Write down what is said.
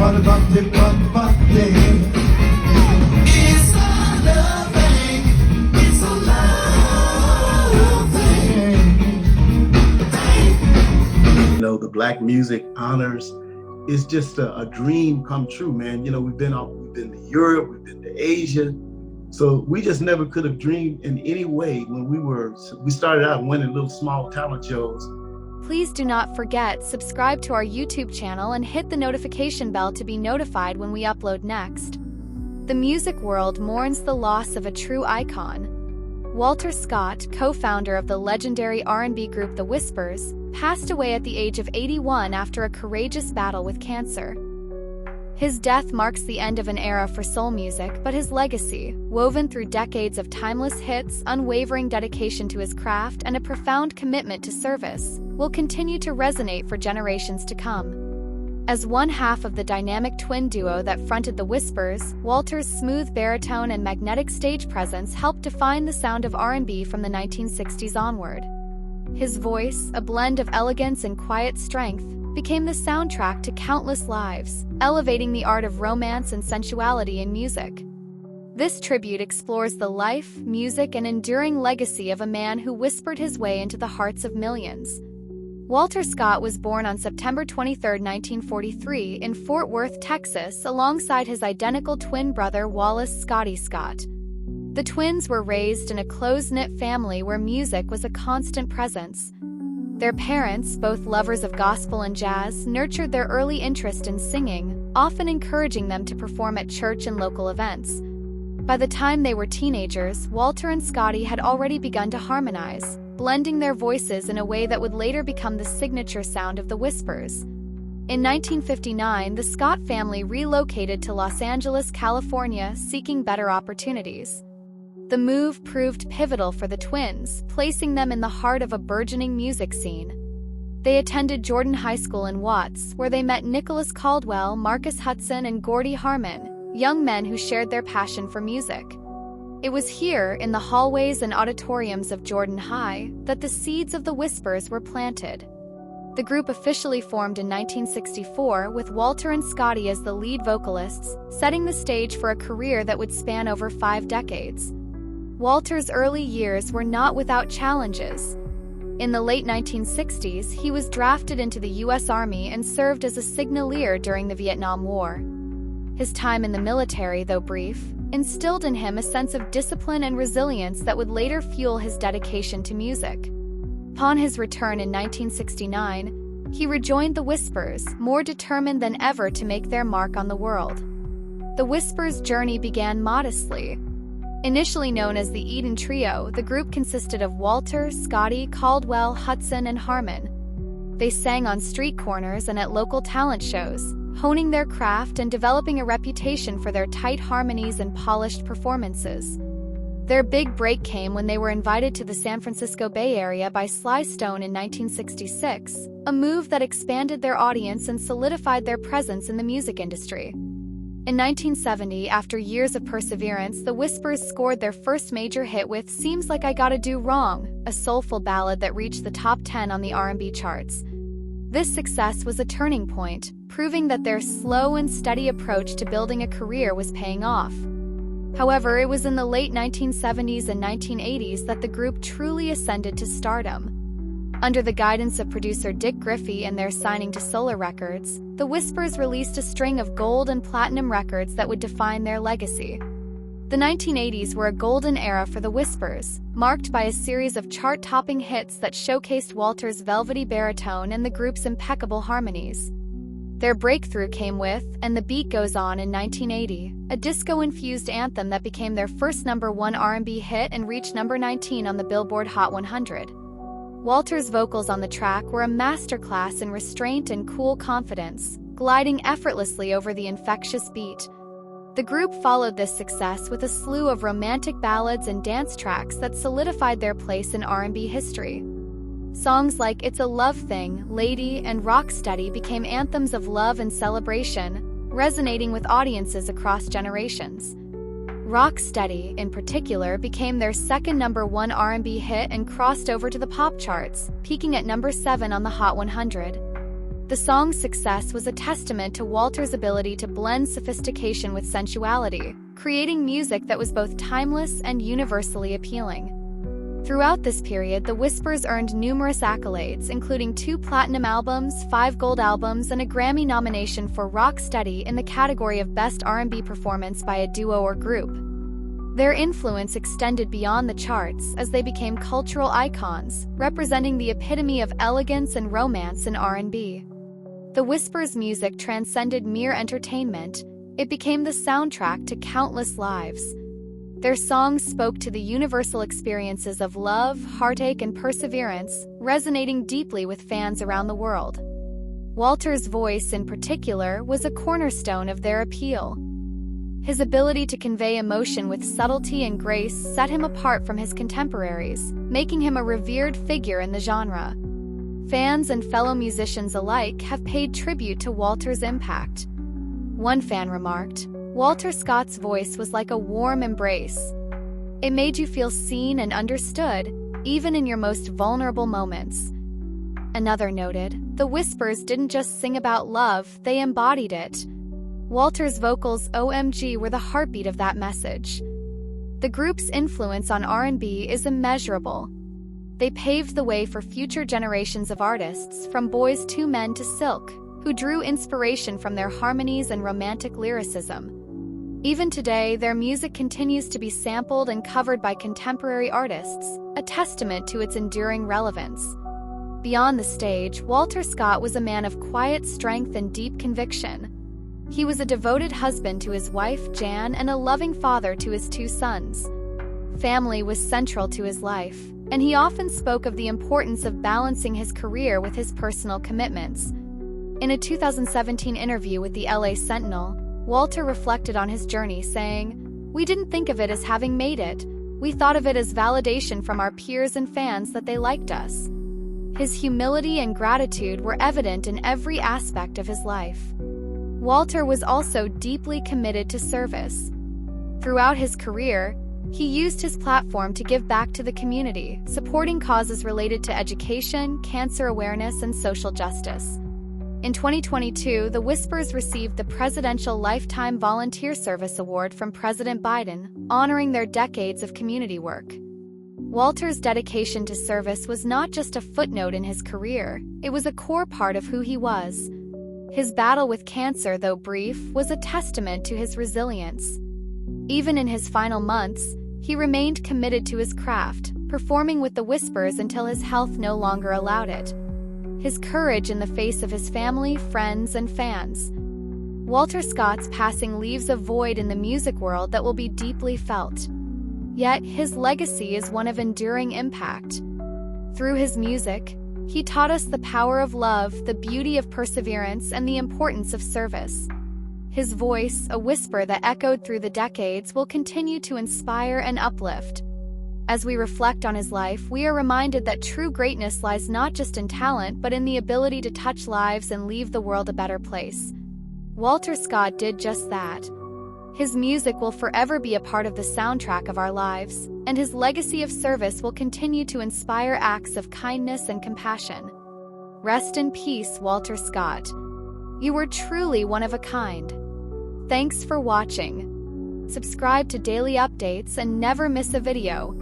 It's a love thing. It's a love thing. The Black Music Honors is just a dream come true, man. We've been to Europe, we've been to Asia. So we just never could have dreamed in any way when we started out winning little small talent shows. Please do not forget, subscribe to our YouTube channel and hit the notification bell to be notified when we upload next. The music world mourns the loss of a true icon. Walter Scott, co-founder of the legendary R&B group The Whispers, passed away at the age of 81 after a courageous battle with cancer. His death marks the end of an era for soul music, but his legacy, woven through decades of timeless hits, unwavering dedication to his craft, and a profound commitment to service, will continue to resonate for generations to come. As one half of the dynamic twin duo that fronted The Whispers, Walter's smooth baritone and magnetic stage presence helped define the sound of R&B from the 1960s onward. His voice, a blend of elegance and quiet strength, became the soundtrack to countless lives, elevating the art of romance and sensuality in music. This tribute explores the life, music, and enduring legacy of a man who whispered his way into the hearts of millions. Walter Scott was born on September 23, 1943, in Fort Worth, Texas, alongside his identical twin brother Wallace "Scotty" Scott. The twins were raised in a close-knit family where music was a constant presence. Their parents, both lovers of gospel and jazz, nurtured their early interest in singing, often encouraging them to perform at church and local events. By the time they were teenagers, Walter and Scotty had already begun to harmonize, blending their voices in a way that would later become the signature sound of The Whispers. In 1959, the Scott family relocated to Los Angeles, California, seeking better opportunities. The move proved pivotal for the twins, placing them in the heart of a burgeoning music scene. They attended Jordan High School in Watts, where they met Nicholas Caldwell, Marcus Hudson, and Gordy Harmon, young men who shared their passion for music. It was here, in the hallways and auditoriums of Jordan High, that the seeds of The Whispers were planted. The group officially formed in 1964, with Walter and Scotty as the lead vocalists, setting the stage for a career that would span over 5 decades. Walter's early years were not without challenges. In the late 1960s, he was drafted into the U.S. Army and served as a signalier during the Vietnam War. His time in the military, though brief, instilled in him a sense of discipline and resilience that would later fuel his dedication to music. Upon his return in 1969, he rejoined The Whispers, more determined than ever to make their mark on the world. The Whispers' journey began modestly. Initially known as the Eden Trio, the group consisted of Walter, Scotty, Caldwell, Hudson, and Harmon. They sang on street corners and at local talent shows, honing their craft and developing a reputation for their tight harmonies and polished performances. Their big break came when they were invited to the San Francisco Bay Area by Sly Stone in 1966, a move that expanded their audience and solidified their presence in the music industry. In 1970, after years of perseverance, The Whispers scored their first major hit with Seems Like I Gotta Do Wrong, a soulful ballad that reached the top 10 on the R&B charts. This success was a turning point, proving that their slow and steady approach to building a career was paying off. However, it was in the late 1970s and 1980s that the group truly ascended to stardom. Under the guidance of producer Dick Griffey and their signing to Solar Records, The Whispers released a string of gold and platinum records that would define their legacy. The 1980s were a golden era for The Whispers, marked by a series of chart-topping hits that showcased Walter's velvety baritone and the group's impeccable harmonies. Their breakthrough came with And the Beat Goes On in 1980, a disco-infused anthem that became their first #1 R&B hit and reached number 19 on the Billboard Hot 100. Walter's vocals on the track were a masterclass in restraint and cool confidence, gliding effortlessly over the infectious beat. The group followed this success with a slew of romantic ballads and dance tracks that solidified their place in R&B history. Songs like It's a Love Thing, Lady, and Rocksteady became anthems of love and celebration, resonating with audiences across generations. Rocksteady, in particular, became their second #1 R&B hit and crossed over to the pop charts, peaking at number 7 on the Hot 100. The song's success was a testament to Walter's ability to blend sophistication with sensuality, creating music that was both timeless and universally appealing. Throughout this period, the Whispers earned numerous accolades, including 2 platinum albums, 5 gold albums, and a Grammy nomination for Rock Steady in the category of Best R&B Performance by a Duo or Group. Their influence extended beyond the charts as they became cultural icons, representing the epitome of elegance and romance in R&B. The Whispers' music transcended mere entertainment. It became the soundtrack to countless lives. Their songs spoke to the universal experiences of love, heartache, and perseverance, resonating deeply with fans around the world. Walter's voice, in particular, was a cornerstone of their appeal. His ability to convey emotion with subtlety and grace set him apart from his contemporaries, making him a revered figure in the genre. Fans and fellow musicians alike have paid tribute to Walter's impact. One fan remarked, "Walter Scott's voice was like a warm embrace. It made you feel seen and understood, even in your most vulnerable moments." Another noted, "The Whispers didn't just sing about love, they embodied it." Walter's vocals, OMG, were the heartbeat of that message. The group's influence on R&B is immeasurable. They paved the way for future generations of artists, from Boyz II Men to Silk, who drew inspiration from their harmonies and romantic lyricism. Even today, their music continues to be sampled and covered by contemporary artists, a testament to its enduring relevance. Beyond the stage, Walter Scott was a man of quiet strength and deep conviction. He was a devoted husband to his wife, Jan, and a loving father to his 2 sons. Family was central to his life, and he often spoke of the importance of balancing his career with his personal commitments. In a 2017 interview with the LA Sentinel, Walter reflected on his journey, saying, "We didn't think of it as having made it. We thought of it as validation from our peers and fans that they liked us." His humility and gratitude were evident in every aspect of his life. Walter was also deeply committed to service. Throughout his career, he used his platform to give back to the community, supporting causes related to education, cancer awareness, and social justice. In 2022, the Whispers received the Presidential Lifetime Volunteer Service Award from President Biden, honoring their decades of community work. Walter's dedication to service was not just a footnote in his career, it was a core part of who he was. His battle with cancer, though brief, was a testament to his resilience. Even in his final months, he remained committed to his craft, performing with the Whispers until his health no longer allowed it. His courage in the face of his family, friends, and fans. Walter Scott's passing leaves a void in the music world that will be deeply felt. Yet, his legacy is one of enduring impact. Through his music, he taught us the power of love, the beauty of perseverance, and the importance of service. His voice, a whisper that echoed through the decades, will continue to inspire and uplift. As we reflect on his life, we are reminded that true greatness lies not just in talent, but in the ability to touch lives and leave the world a better place. Walter Scott did just that. His music will forever be a part of the soundtrack of our lives, and his legacy of service will continue to inspire acts of kindness and compassion. Rest in peace, Walter Scott. You were truly one of a kind. Thanks for watching. Subscribe to daily updates and never miss a video.